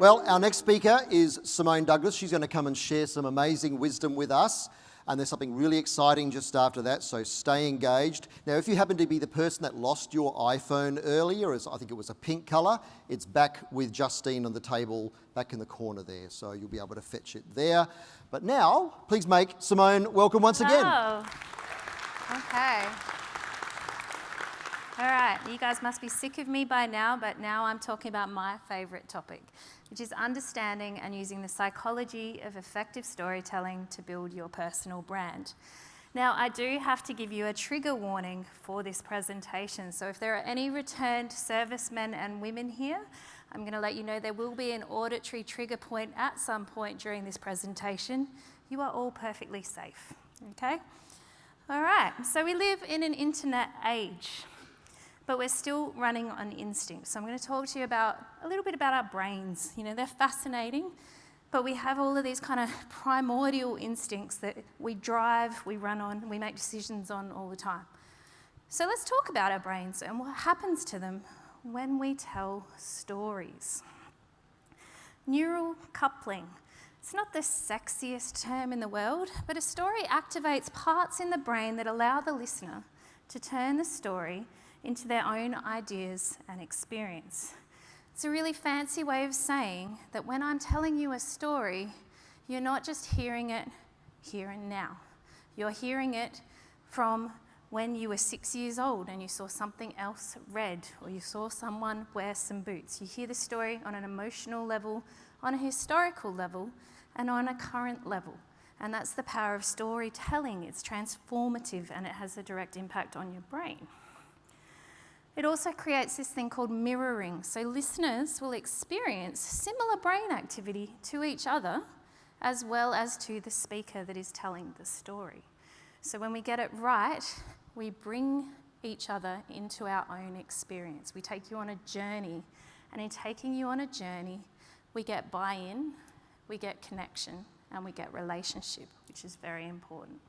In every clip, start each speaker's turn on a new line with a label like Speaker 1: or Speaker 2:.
Speaker 1: Well, our next speaker is Simone Douglas. She's going to come and share some amazing wisdom with us. And there's something really exciting just after that, so stay engaged. Now, if you happen to be the person that lost your iPhone earlier, as I think it was a pink colour, it's back with Justine on the table, back in the corner there, so you'll be able to fetch it there. But now, please make Simone welcome once again.
Speaker 2: Okay. All right, you guys must be sick of me by now, but now I'm talking about my favourite topic, which is understanding and using the psychology of effective storytelling to build your personal brand. Now, I do have to give you a trigger warning for this presentation, so if there are any returned servicemen and women here, I'm going to let you know there will be an auditory trigger point at some point during this presentation. You are all perfectly safe, okay? All right, so we live in an internet age, but we're still running on instinct. So I'm going to talk to you about a little bit about our brains. You know, they're fascinating, but we have all of these kind of primordial instincts that we drive, we run on, we make decisions on all the time. So let's talk about our brains and what happens to them when we tell stories. Neural coupling. It's not the sexiest term in the world, but a story activates parts in the brain that allow the listener to turn the story into their own ideas and experience. It's a really fancy way of saying that when I'm telling you a story, you're not just hearing it here and now. You're hearing it from when you were 6 years old and you saw something else red, or you saw someone wear some boots. You hear the story on an emotional level, on a historical level, and on a current level. And that's the power of storytelling. It's transformative and it has a direct impact on your brain. It also creates this thing called mirroring. So listeners will experience similar brain activity to each other as well as to the speaker that is telling the story. So when we get it right, we bring each other into our own experience. We take you on a journey, and in taking you on a journey, we get buy-in, we get connection, and we get relationship, which is very important.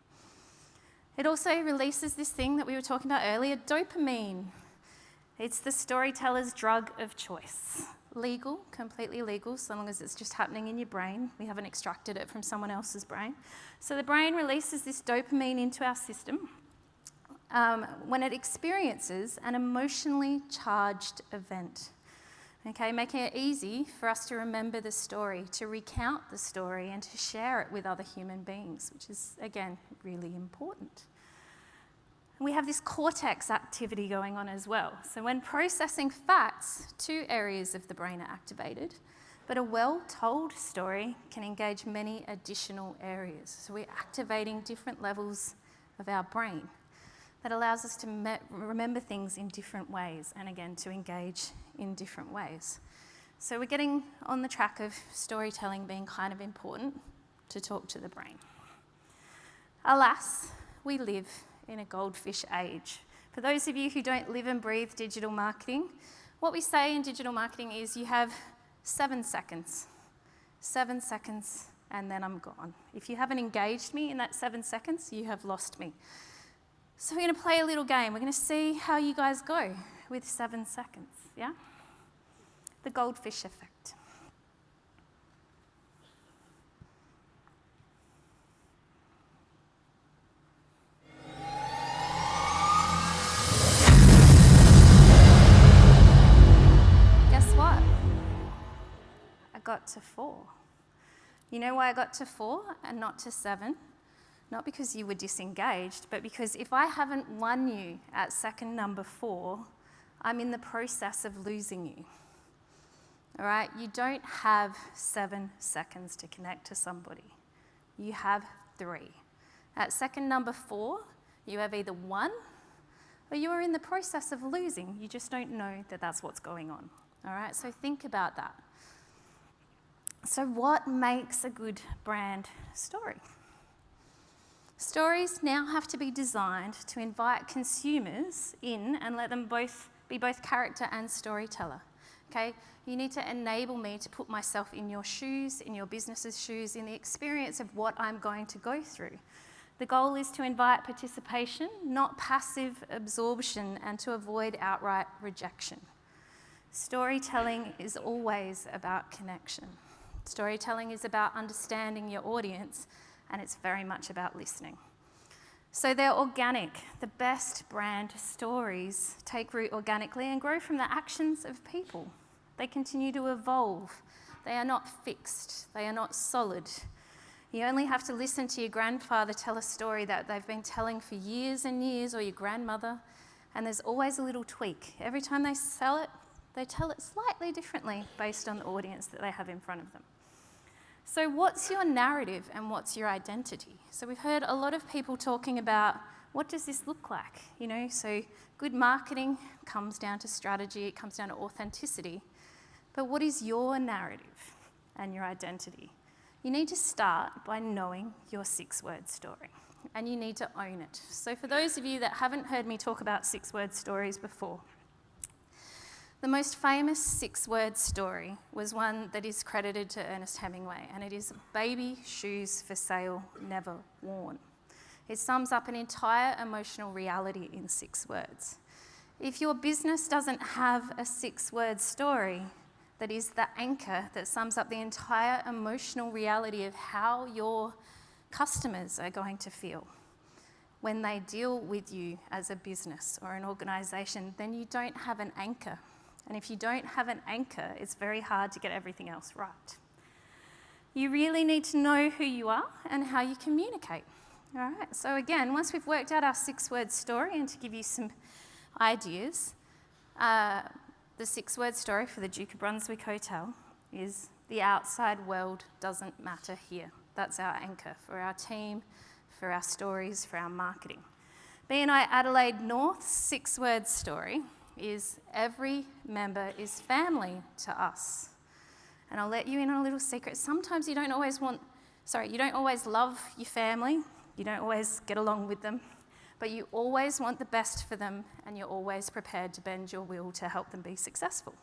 Speaker 2: It also releases this thing that we were talking about earlier, dopamine. It's the storyteller's drug of choice. Legal, completely legal, so long as it's just happening in your brain. We haven't extracted it from someone else's brain. So the brain releases this dopamine into our system when it experiences an emotionally charged event. Okay, making it easy for us to remember the story, to recount the story, and to share it with other human beings, which is, again, really important. We have this cortex activity going on as well. So when processing facts, 2 areas of the brain are activated, but a well-told story can engage many additional areas. So we're activating different levels of our brain. That allows us to remember things in different ways, and again, to engage in different ways. So we're getting on the track of storytelling being kind of important to talk to the brain. Alas, we live in a goldfish age. For those of you who don't live and breathe digital marketing, what we say in digital marketing is you have 7 seconds. 7 seconds, and then I'm gone. If you haven't engaged me in that 7 seconds, you have lost me. So we're going to play a little game. We're going to see how you guys go with 7 seconds, yeah? The Goldfish Effect. Got to 4. You know why I got to 4 and not to 7? Not because you were disengaged, but because if I haven't won you at second number 4, I'm in the process of losing you. All right? You don't have 7 seconds to connect to somebody. You have 3. At second number 4, you have either won or you are in the process of losing. You just don't know that that's what's going on. All right? So think about that. So what makes a good brand story? Stories now have to be designed to invite consumers in and let them be both character and storyteller. Okay? You need to enable me to put myself in your shoes, in your business's shoes, in the experience of what I'm going to go through. The goal is to invite participation, not passive absorption, and to avoid outright rejection. Storytelling is always about connection. Storytelling is about understanding your audience, and it's very much about listening. So they're organic. The best brand stories take root organically and grow from the actions of people. They continue to evolve. They are not fixed. They are not solid. You only have to listen to your grandfather tell a story that they've been telling for years and years, or your grandmother, and there's always a little tweak. Every time they tell it slightly differently based on the audience that they have in front of them. So what's your narrative and what's your identity? So we've heard a lot of people talking about, what does this look like? So good marketing comes down to strategy, it comes down to authenticity. But what is your narrative and your identity? You need to start by knowing your 6-word story, and you need to own it. So for those of you that haven't heard me talk about 6-word stories before, the most famous 6-word story was one that is credited to Ernest Hemingway, and it is baby shoes for sale, never worn. It sums up an entire emotional reality in 6 words. If your business doesn't have a 6-word story that is the anchor that sums up the entire emotional reality of how your customers are going to feel when they deal with you as a business or an organisation, then you don't have an anchor. And if you don't have an anchor, it's very hard to get everything else right. You really need to know who you are and how you communicate. All right, so again, once we've worked out our 6-word story, and to give you some ideas, the 6-word story for the Duke of Brunswick Hotel is, the outside world doesn't matter here. That's our anchor for our team, for our stories, for our marketing. BNI Adelaide North's 6-word story is, every member is family to us. And I'll let you in on a little secret. Sometimes you don't always love your family, you don't always get along with them, but you always want the best for them, and you're always prepared to bend your will to help them be successful.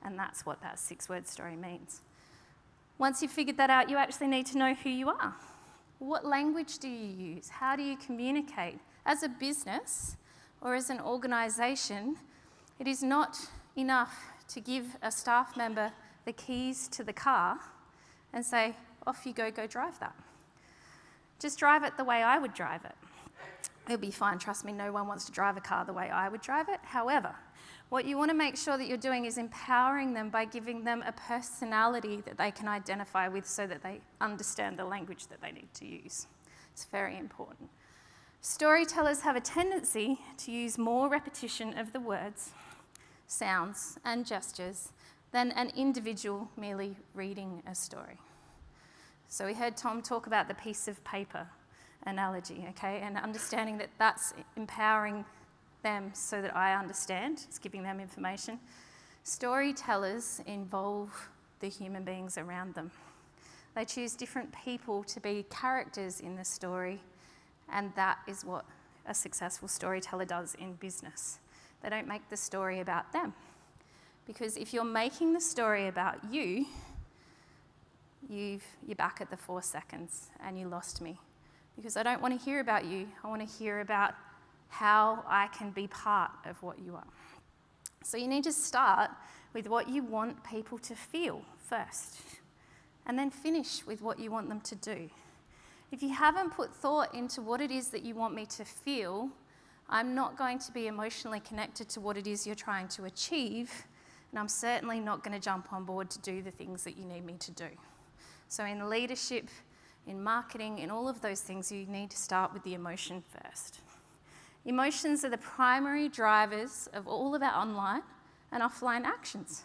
Speaker 2: And that's what that 6-word story means. Once you've figured that out, you actually need to know who you are. What language do you use? How do you communicate? As a business or as an organisation, it is not enough to give a staff member the keys to the car and say, off you go drive that. Just drive it the way I would drive it. It'll be fine, trust me, no one wants to drive a car the way I would drive it. However, what you want to make sure that you're doing is empowering them by giving them a personality that they can identify with, so that they understand the language that they need to use. It's very important. Storytellers have a tendency to use more repetition of the words, sounds, and gestures than an individual merely reading a story. So we heard Tom talk about the piece of paper analogy, okay, and understanding that that's empowering them so that I understand, it's giving them information. Storytellers involve the human beings around them. They choose different people to be characters in the story, and that is what a successful storyteller does in business. They don't make the story about them. Because if you're making the story about you, you're back at the 4 seconds and you lost me. Because I don't want to hear about you, I want to hear about how I can be part of what you are. So you need to start with what you want people to feel first, and then finish with what you want them to do. If you haven't put thought into what it is that you want me to feel, I'm not going to be emotionally connected to what it is you're trying to achieve, and I'm certainly not going to jump on board to do the things that you need me to do. So in leadership, in marketing, in all of those things, you need to start with the emotion first. Emotions are the primary drivers of all of our online and offline actions.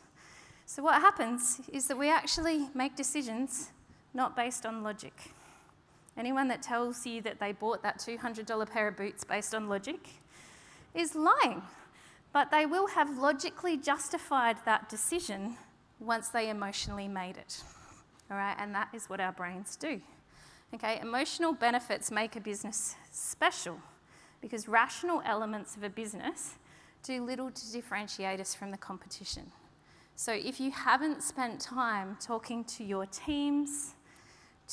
Speaker 2: So what happens is that we actually make decisions not based on logic. Anyone that tells you that they bought that $200 pair of boots based on logic is lying. But they will have logically justified that decision once they emotionally made it. All right, and that is what our brains do. Okay, emotional benefits make a business special because rational elements of a business do little to differentiate us from the competition. So if you haven't spent time talking to your teams,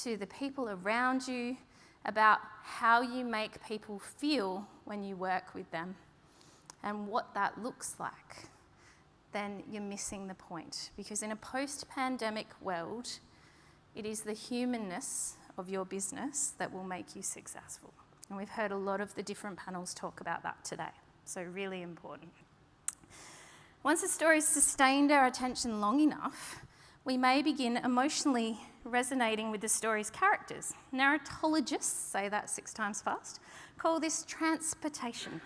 Speaker 2: to the people around you, about how you make people feel when you work with them and what that looks like, then you're missing the point. Because in a post-pandemic world, it is the humanness of your business that will make you successful. And we've heard a lot of the different panels talk about that today. So really important. Once a story has sustained our attention long enough, we may begin emotionally resonating with the story's characters. Narratologists, say that 6 times fast, call this transportation.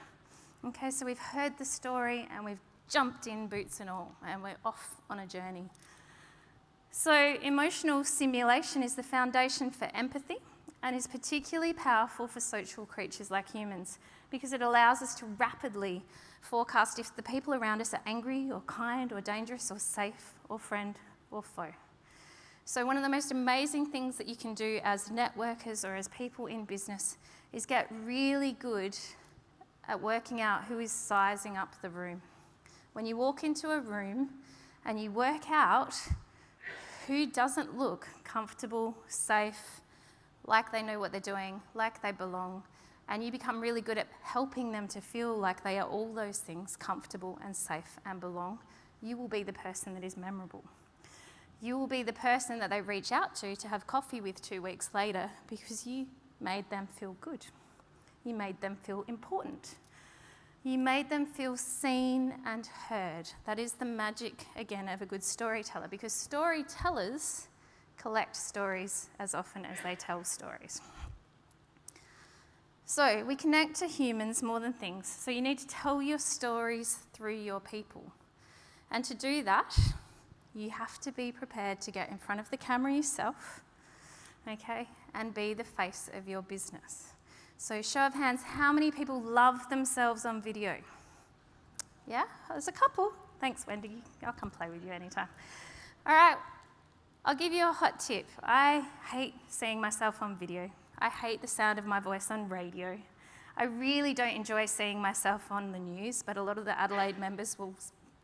Speaker 2: Okay, so we've heard the story and we've jumped in, boots and all, and we're off on a journey. So emotional stimulation is the foundation for empathy and is particularly powerful for social creatures like humans because it allows us to rapidly forecast if the people around us are angry or kind or dangerous or safe or friend or foe. So one of the most amazing things that you can do as networkers or as people in business is get really good at working out who is sizing up the room. When you walk into a room and you work out who doesn't look comfortable, safe, like they know what they're doing, like they belong, and you become really good at helping them to feel like they are all those things, comfortable and safe and belong, you will be the person that is memorable. You will be the person that they reach out to have coffee with 2 weeks later because you made them feel good. You made them feel important. You made them feel seen and heard. That is the magic, again, of a good storyteller, because storytellers collect stories as often as they tell stories. So we connect to humans more than things. So you need to tell your stories through your people. And to do that, you have to be prepared to get in front of the camera yourself, okay, and be the face of your business. So show of hands, how many people love themselves on video? Yeah, there's a couple. Thanks, Wendy. I'll come play with you anytime. All right, I'll give you a hot tip. I hate seeing myself on video. I hate the sound of my voice on radio. I really don't enjoy seeing myself on the news, but a lot of the Adelaide members will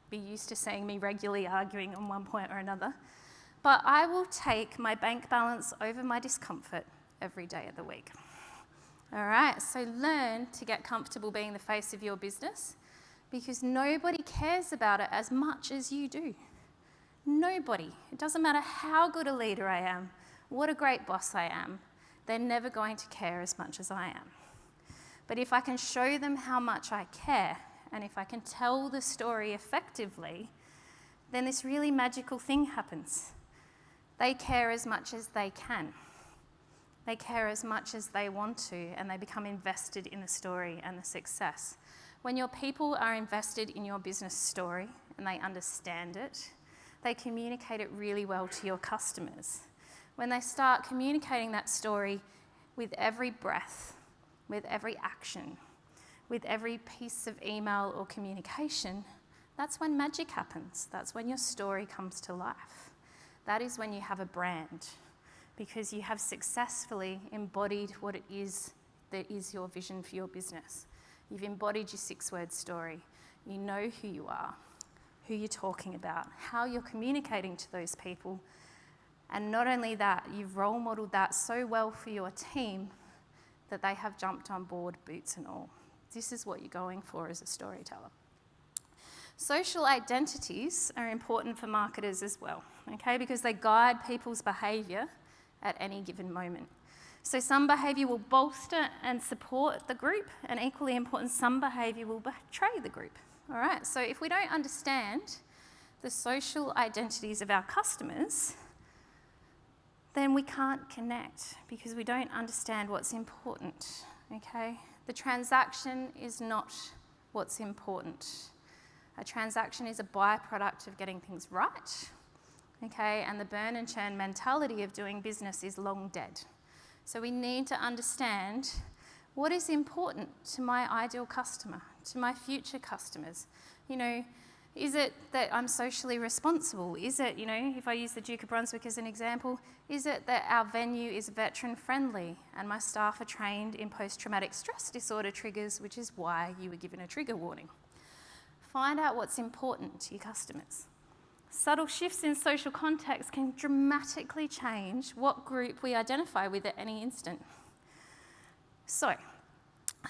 Speaker 2: be used to seeing me regularly arguing on one point or another. But I will take my bank balance over my discomfort every day of the week. All right, so learn to get comfortable being the face of your business because nobody cares about it as much as you do. Nobody. It doesn't matter how good a leader I am, what a great boss I am, they're never going to care as much as I am. But if I can show them how much I care and if I can tell the story effectively, then this really magical thing happens. They care as much as they can. They care as much as they want to, and they become invested in the story and the success. When your people are invested in your business story and they understand it, they communicate it really well to your customers. When they start communicating that story with every breath, with every action, with every piece of email or communication, that's when magic happens. That's when your story comes to life. That is when you have a brand, because you have successfully embodied what it is that is your vision for your business. You've embodied your 6-word story. You know who you are, who you're talking about, how you're communicating to those people. And not only that, you've role modeled that so well for your team that they have jumped on board, boots and all. This is what you're going for as a storyteller. Social identities are important for marketers as well, okay, because they guide people's behaviour at any given moment. So some behaviour will bolster and support the group, and equally important, some behaviour will betray the group. All right, so if we don't understand the social identities of our customers, then we can't connect because we don't understand what's important, okay? The transaction is not what's important. A transaction is a byproduct of getting things right, okay? And the burn and churn mentality of doing business is long dead. So we need to understand what is important to my ideal customer, to my future customers. You know, is it that I'm socially responsible? Is it, you know, if I use the Duke of Brunswick as an example, is it that our venue is veteran friendly and my staff are trained in post-traumatic stress disorder triggers, which is why you were given a trigger warning? Find out what's important to your customers. Subtle shifts in social context can dramatically change what group we identify with at any instant. So,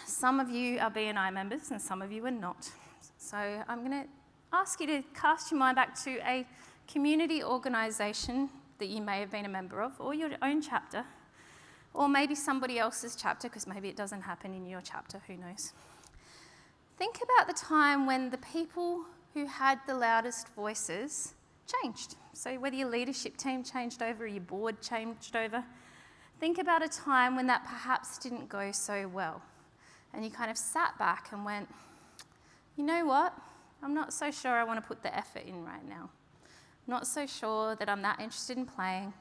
Speaker 2: some of you are BNI members and some of you are not. So I'm going to ask you to cast your mind back to a community organisation that you may have been a member of, or your own chapter, or maybe somebody else's chapter, because maybe it doesn't happen in your chapter, who knows. Think about the time when the people who had the loudest voices changed. So whether your leadership team changed over or your board changed over, think about a time when that perhaps didn't go so well. And you kind of sat back and went, you know what? I'm not so sure I want to put the effort in right now. I'm not so sure that I'm that interested in playing.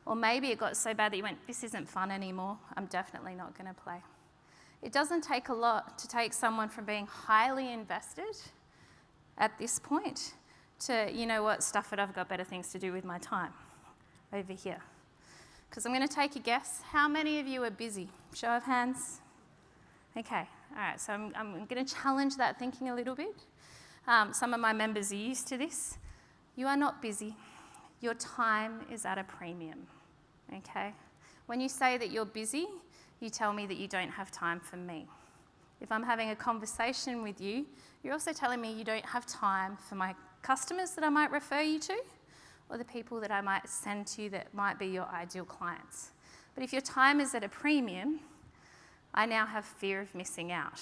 Speaker 2: Or maybe it got so bad that you went, this isn't fun anymore. I'm definitely not going to play. It doesn't take a lot to take someone from being highly invested at this point to, you know what, stuff it, I've got better things to do with my time over here. Because I'm going to take a guess. How many of you are busy? Show of hands. Okay, all right, so I'm going to challenge that thinking a little bit. Some of my members are used to this. You are not busy. Your time is at a premium, okay? When you say that you're busy, you tell me that you don't have time for me. If I'm having a conversation with you, you're also telling me you don't have time for my customers that I might refer you to, or the people that I might send to you that might be your ideal clients. But if your time is at a premium, I now have fear of missing out.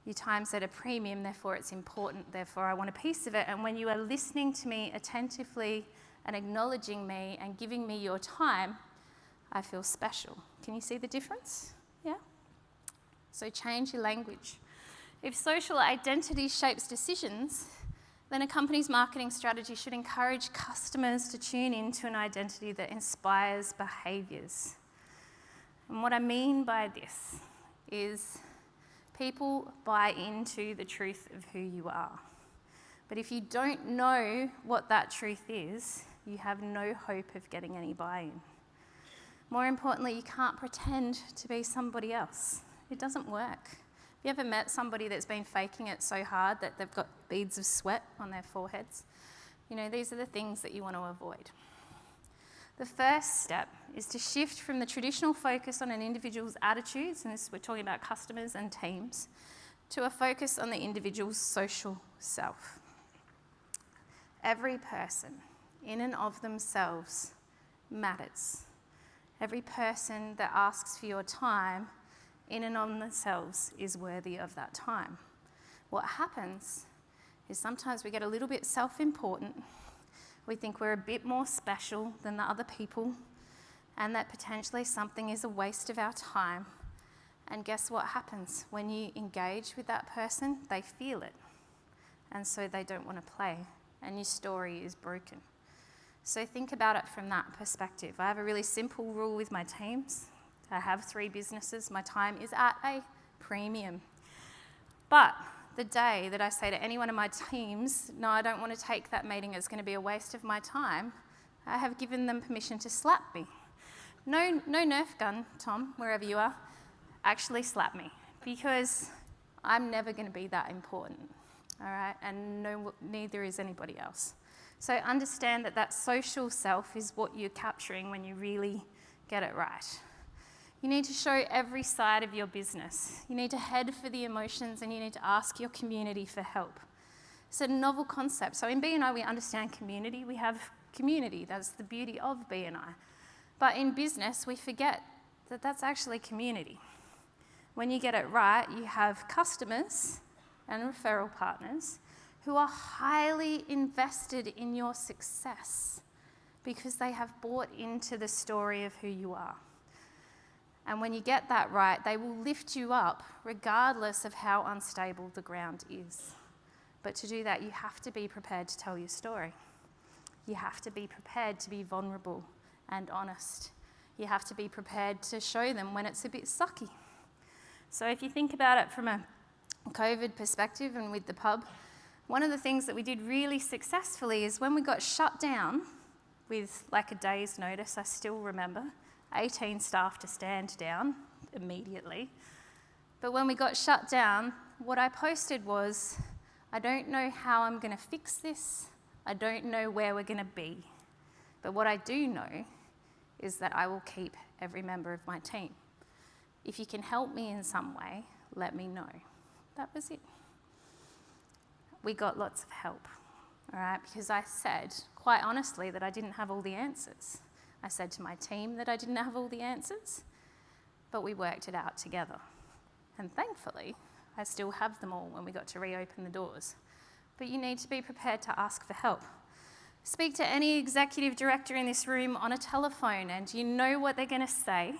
Speaker 2: Your time's at a premium, therefore it's important, therefore I want a piece of it. And when you are listening to me attentively and acknowledging me and giving me your time, I feel special. Can you see the difference? Yeah? So change your language. If social identity shapes decisions, then a company's marketing strategy should encourage customers to tune into an identity that inspires behaviours. And what I mean by this is people buy into the truth of who you are. But if you don't know what that truth is, you have no hope of getting any buy-in. More importantly, you can't pretend to be somebody else. It doesn't work. Have you ever met somebody that's been faking it so hard that they've got beads of sweat on their foreheads? You know, these are the things that you want to avoid. The first step is to shift from the traditional focus on an individual's attitudes, and this we're talking about customers and teams, to a focus on the individual's social self. Every person, in and of themselves, matters. Every person that asks for your time, in and of themselves, is worthy of that time. What happens is sometimes we get a little bit self-important. We think we're a bit more special than the other people, and that potentially something is a waste of our time. And guess what happens? When you engage with that person, they feel it. And so they don't want to play, and your story is broken. So think about it from that perspective. I have a really simple rule with my teams. I have 3 businesses. My time is at a premium. But the day that I say to any one of my teams, no, I don't want to take that meeting, it's going to be a waste of my time, I have given them permission to slap me. No Nerf gun, Tom, wherever you are, actually slap me, because I'm never going to be that important, all right? And neither is anybody else. So understand that that social self is what you're capturing when you really get it right. You need to show every side of your business. You need to head for the emotions, and you need to ask your community for help. It's a novel concept. So in BNI, we understand community. We have community. That's the beauty of BNI. But in business, we forget that that's actually community. When you get it right, you have customers and referral partners who are highly invested in your success because they have bought into the story of who you are. And when you get that right, they will lift you up regardless of how unstable the ground is. But to do that, you have to be prepared to tell your story. You have to be prepared to be vulnerable and honest. You have to be prepared to show them when it's a bit sucky. So if you think about it from a COVID perspective and with the pub, one of the things that we did really successfully is when we got shut down with like a day's notice, I still remember, 18 staff to stand down immediately. But when we got shut down, what I posted was, I don't know how I'm going to fix this. I don't know where we're going to be. But what I do know is that I will keep every member of my team. If you can help me in some way, let me know. That was it. we got lots of help, all right? Because I said, quite honestly, that I didn't have all the answers. I said to my team that I didn't have all the answers, but we worked it out together. And thankfully, I still have them all when we got to reopen the doors. But you need to be prepared to ask for help. Speak to any executive director in this room on a telephone, and you know what they're going to say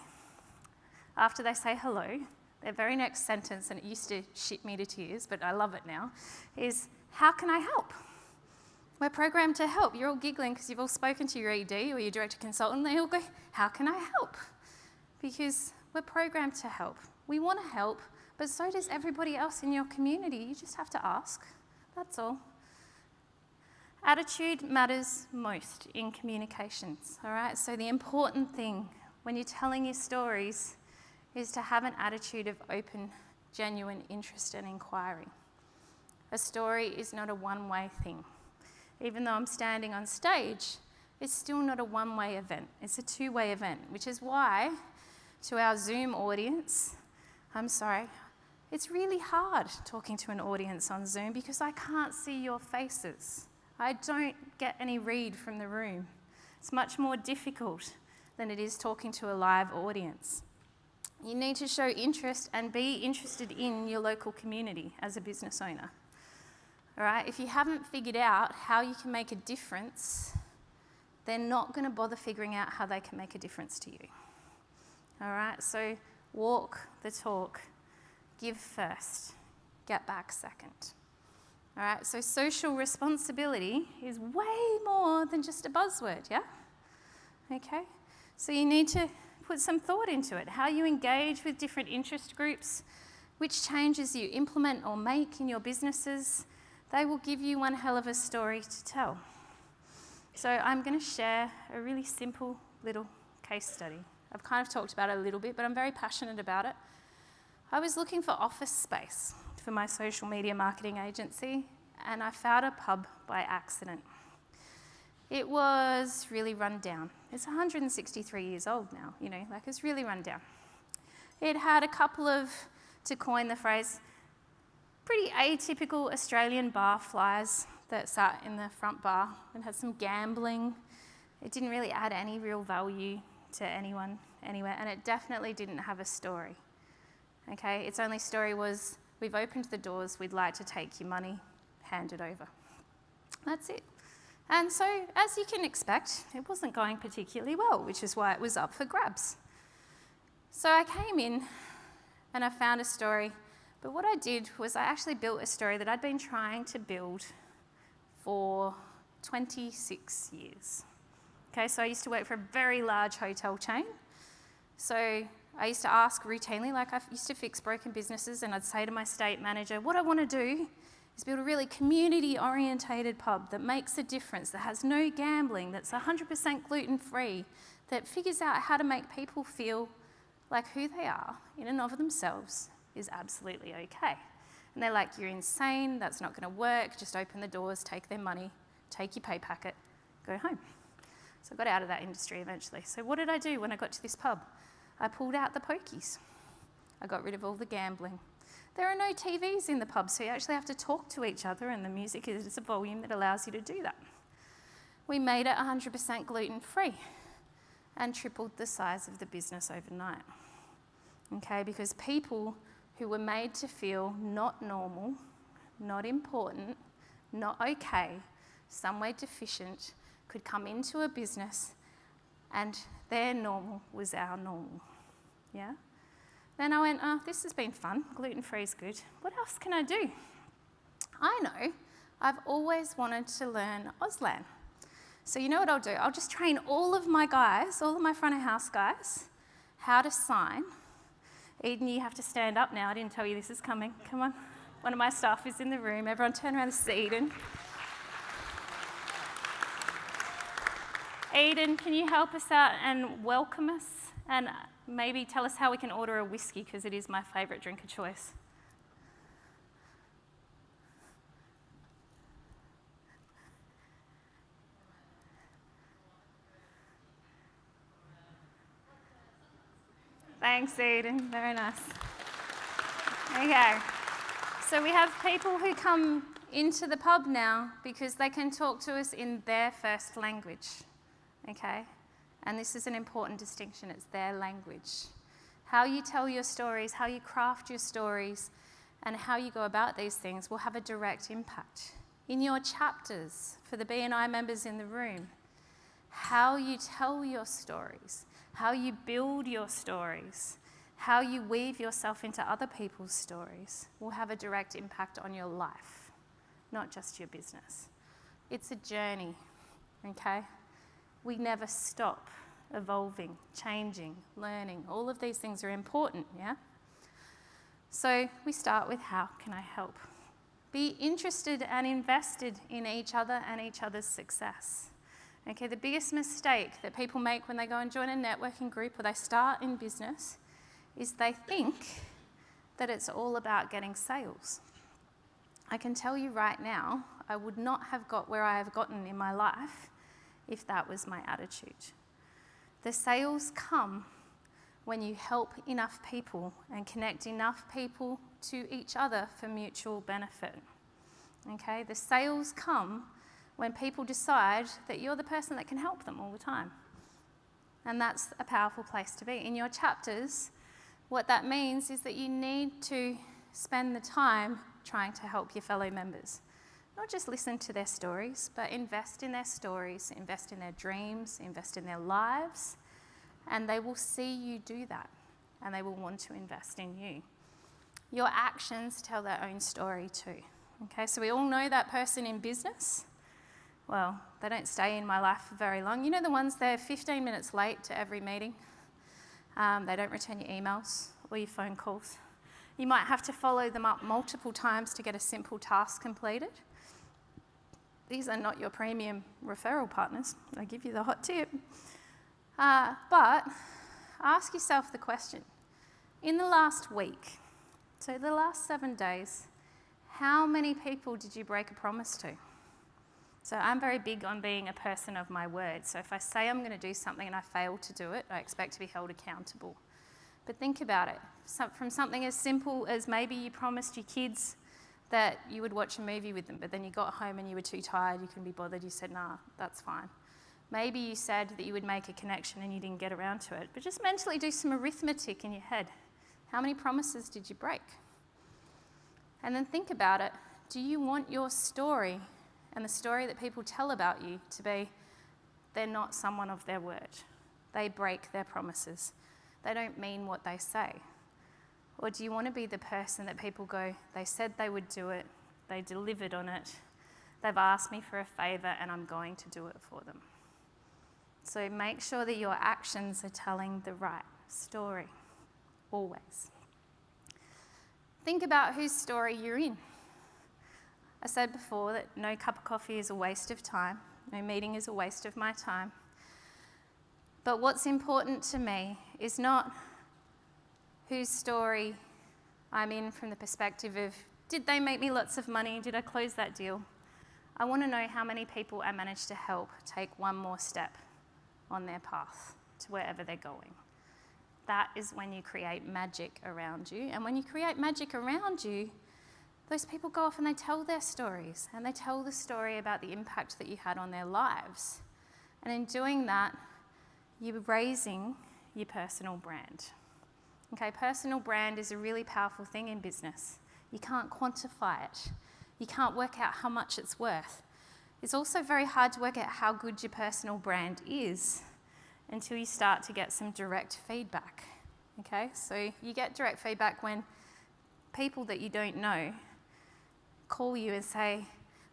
Speaker 2: after they say hello. Their very next sentence, and it used to shit me to tears, but I love it now, is, how can I help? We're programmed to help. You're all giggling because you've all spoken to your ED or your director consultant. They all go, how can I help? Because we're programmed to help. We want to help, but so does everybody else in your community. You just have to ask. That's all. Attitude matters most in communications, all right? So the important thing when you're telling your stories is to have an attitude of open, genuine interest and inquiry. A story is not a one-way thing. Even though I'm standing on stage, it's still not a one-way event. It's a two-way event, which is why, to our Zoom audience, I'm sorry, it's really hard talking to an audience on Zoom because I can't see your faces. I don't get any read from the room. It's much more difficult than it is talking to a live audience. You need to show interest and be interested in your local community as a business owner. All right? If you haven't figured out how you can make a difference, they're not going to bother figuring out how they can make a difference to you. All right? So walk the talk. Give first. Get back second. All right, so social responsibility is way more than just a buzzword, yeah? Okay, so you need to put some thought into it, how you engage with different interest groups, which changes you implement or make in your businesses. They will give you one hell of a story to tell. So I'm going to share a really simple little case study. I've kind of talked about it a little bit, but I'm very passionate about it. I was looking for office space for my social media marketing agency, and I found a pub by accident. It was really run down. It's 163 years old now, like it's really run down. It had a couple of, to coin the phrase, pretty atypical Australian bar flyers that sat in the front bar and had some gambling. It didn't really add any real value to anyone anywhere, and it definitely didn't have a story. Okay, its only story was, we've opened the doors, we'd like to take your money, hand it over. That's it. And so, as you can expect, it wasn't going particularly well, which is why it was up for grabs. So I came in and I found a story, but what I did was I actually built a story that I'd been trying to build for 26 years. Okay, so I used to work for a very large hotel chain. So I used to ask routinely, like I used to fix broken businesses, and I'd say to my estate manager, what I want to do is build a really community-orientated pub that makes a difference, that has no gambling, that's 100% gluten-free, that figures out how to make people feel like who they are in and of themselves is absolutely okay. And they're like, you're insane, that's not going to work, just open the doors, take their money, take your pay packet, go home. So I got out of that industry eventually. So what did I do when I got to this pub? I pulled out the pokies. I got rid of all the gambling. There are no TVs in the pub, so you actually have to talk to each other, and the music is a volume that allows you to do that. We made it 100% gluten-free and tripled the size of the business overnight. Okay, because people who were made to feel not normal, not important, not okay, some way deficient, could come into a business and their normal was our normal. Yeah? Then I went, this has been fun. Gluten-free is good. What else can I do? I know I've always wanted to learn Auslan. So you know what I'll do? I'll just train all of my guys, all of my front of house guys, how to sign. Eden, you have to stand up now. I didn't tell you this is coming. Come on. One of my staff is in the room. Everyone turn around. This is Eden. Eden, can you help us out and welcome us and maybe tell us how we can order a whiskey, because it is my favourite drink of choice. Thanks, Eden. Very nice. Okay. So we have people who come into the pub now because they can talk to us in their first language, okay? And this is an important distinction, it's their language. How you tell your stories, how you craft your stories, and how you go about these things will have a direct impact. In your chapters, for the BNI members in the room, how you tell your stories, how you build your stories, how you weave yourself into other people's stories will have a direct impact on your life, not just your business. It's a journey, okay? We never stop evolving, changing, learning. All of these things are important, yeah? So we start with how can I help? Be interested and invested in each other and each other's success. Okay, the biggest mistake that people make when they go and join a networking group or they start in business is they think that it's all about getting sales. I can tell you right now, I would not have got where I have gotten in my life if that was my attitude. The sales come when you help enough people and connect enough people to each other for mutual benefit. Okay, the sales come when people decide that you're the person that can help them all the time. And that's a powerful place to be. In your chapters, what that means is that you need to spend the time trying to help your fellow members. Not just listen to their stories, but invest in their stories, invest in their dreams, invest in their lives, and they will see you do that, and they will want to invest in you. Your actions tell their own story too. Okay, so we all know that person in business. Well, they don't stay in my life for very long. You know the ones that are 15 minutes late to every meeting? They don't return your emails or your phone calls. You might have to follow them up multiple times to get a simple task completed. These are not your premium referral partners. I give you the hot tip. But ask yourself the question, in the last week, so the last 7 days, how many people did you break a promise to? So I'm very big on being a person of my word. So if I say I'm going to do something and I fail to do it, I expect to be held accountable. But think about it. From something as simple as maybe you promised your kids that you would watch a movie with them, but then you got home and you were too tired, you couldn't be bothered, you said, nah, that's fine. Maybe you said that you would make a connection and you didn't get around to it. But just mentally do some arithmetic in your head. How many promises did you break? And then think about it. Do you want your story and the story that people tell about you to be, they're not someone of their word. They break their promises. They don't mean what they say. Or do you want to be the person that people go, they said they would do it, they delivered on it, they've asked me for a favour and I'm going to do it for them. So make sure that your actions are telling the right story, always. Think about whose story you're in. I said before that no cup of coffee is a waste of time, no meeting is a waste of my time. But what's important to me is not whose story I'm in from the perspective of, did they make me lots of money? Did I close that deal? I want to know how many people I managed to help take one more step on their path to wherever they're going. That is when you create magic around you. And when you create magic around you, those people go off and they tell their stories, and they tell the story about the impact that you had on their lives. And in doing that, you're raising your personal brand. Okay, personal brand is a really powerful thing in business. You can't quantify it. You can't work out how much it's worth. It's also very hard to work out how good your personal brand is until you start to get some direct feedback. Okay, so you get direct feedback when people that you don't know call you and say,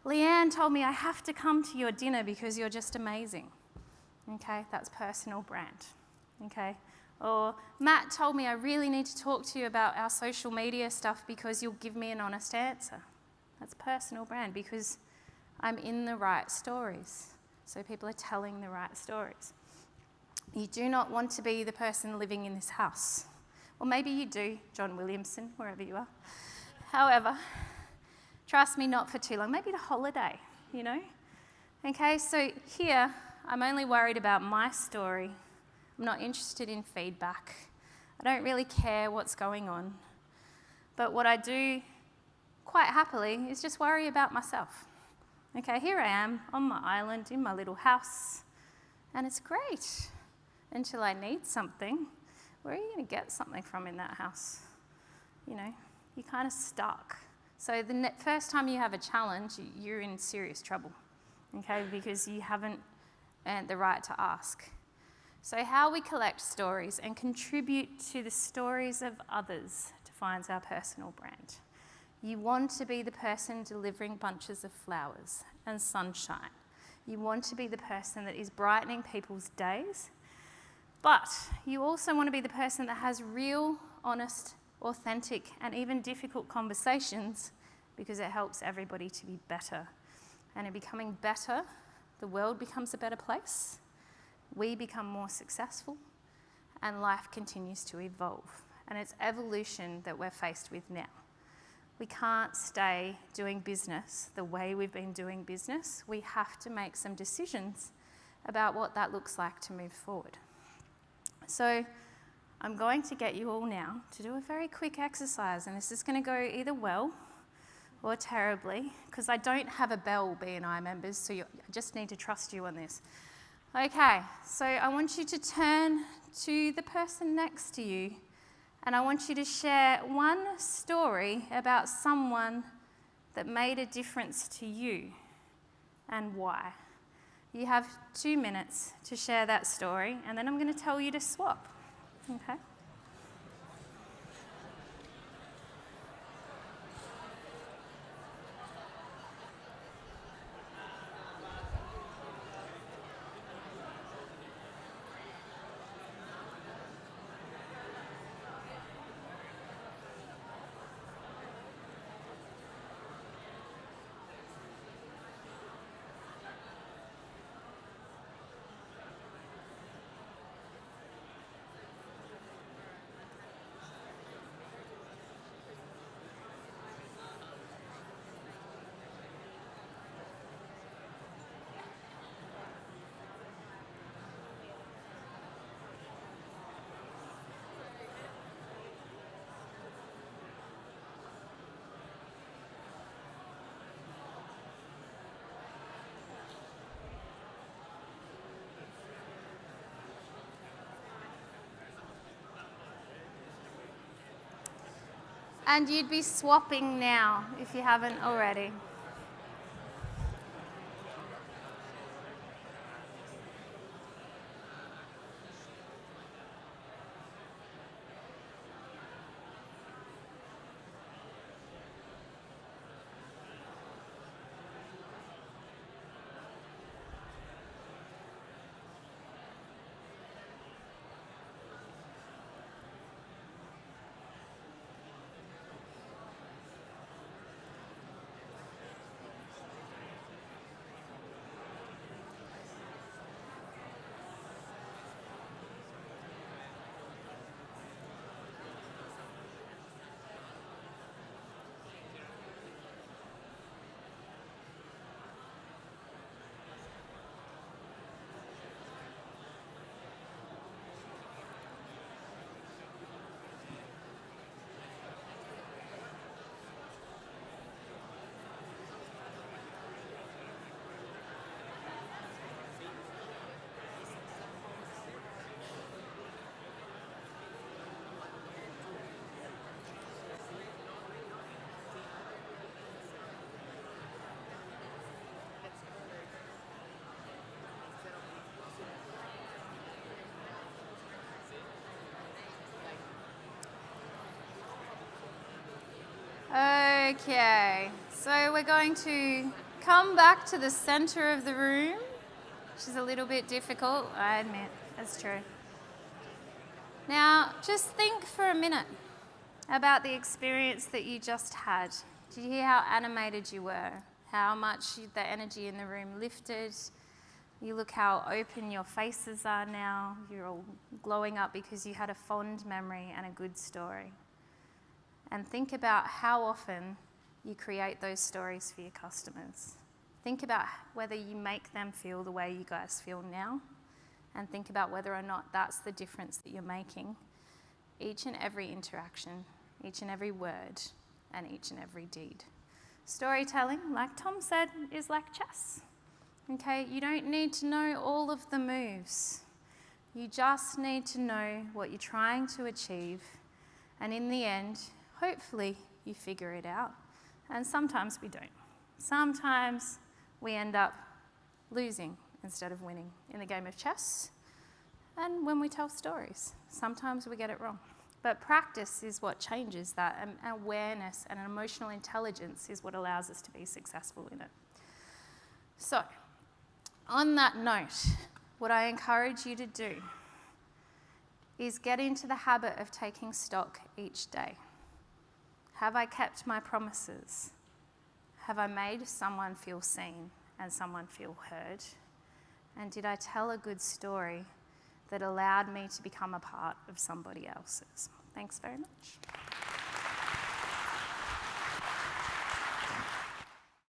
Speaker 2: Leanne told me I have to come to your dinner because you're just amazing. Okay, that's personal brand. Okay, or Matt told me I really need to talk to you about our social media stuff because you'll give me an honest answer. That's personal brand because I'm in the right stories. So people are telling the right stories. You do not want to be the person living in this house. Or maybe you do, John Williamson, wherever you are. However, trust me, not for too long. Maybe a holiday, you know? Okay, so here, I'm only worried about my story. I'm not interested in feedback. I don't really care what's going on. But what I do quite happily is just worry about myself. Okay, here I am on my island in my little house, and it's great until I need something. Where are you going to get something from in that house? You know, you're kind of stuck. So the first time you have a challenge, you're in serious trouble, okay, because you haven't earned the right to ask. So how we collect stories and contribute to the stories of others defines our personal brand. You want to be the person delivering bunches of flowers and sunshine. You want to be the person that is brightening people's days, but you also want to be the person that has real, honest, authentic, and even difficult conversations, because it helps everybody to be better. And in becoming better, the world becomes a better place, we become more successful, and life continues to evolve. And it's evolution that we're faced with now. We can't stay doing business the way we've been doing business. We have to make some decisions about what that looks like to move forward. So I'm going to get you all now to do a very quick exercise, and this is going to go either well or terribly, because I don't have a bell, BNI members, so I just need to trust you on this. Okay, so I want you to turn to the person next to you, and I want you to share one story about someone that made a difference to you and why. You have 2 minutes to share that story, and then I'm going to tell you to swap. Okay? And you'd be swapping now if you haven't already. Okay, so we're going to come back to the center of the room, which is a little bit difficult, I admit, that's true. Now, just think for a minute about the experience that you just had. Did you hear how animated you were? How much the energy in the room lifted? You look how open your faces are now. You're all glowing up because you had a fond memory and a good story. And think about how often you create those stories for your customers. Think about whether you make them feel the way you guys feel now, and think about whether or not that's the difference that you're making each and every interaction, each and every word, and each and every deed. Storytelling, like Tom said, is like chess. Okay, you don't need to know all of the moves. You just need to know what you're trying to achieve, and in the end, hopefully you figure it out. And sometimes we don't. Sometimes we end up losing instead of winning in the game of chess. And when we tell stories, sometimes we get it wrong. But practice is what changes that, and awareness and emotional intelligence is what allows us to be successful in it. So, on that note, what I encourage you to do is get into the habit of taking stock each day. Have I kept my promises? Have I made someone feel seen and someone feel heard? And did I tell a good story that allowed me to become a part of somebody else's? Thanks very much.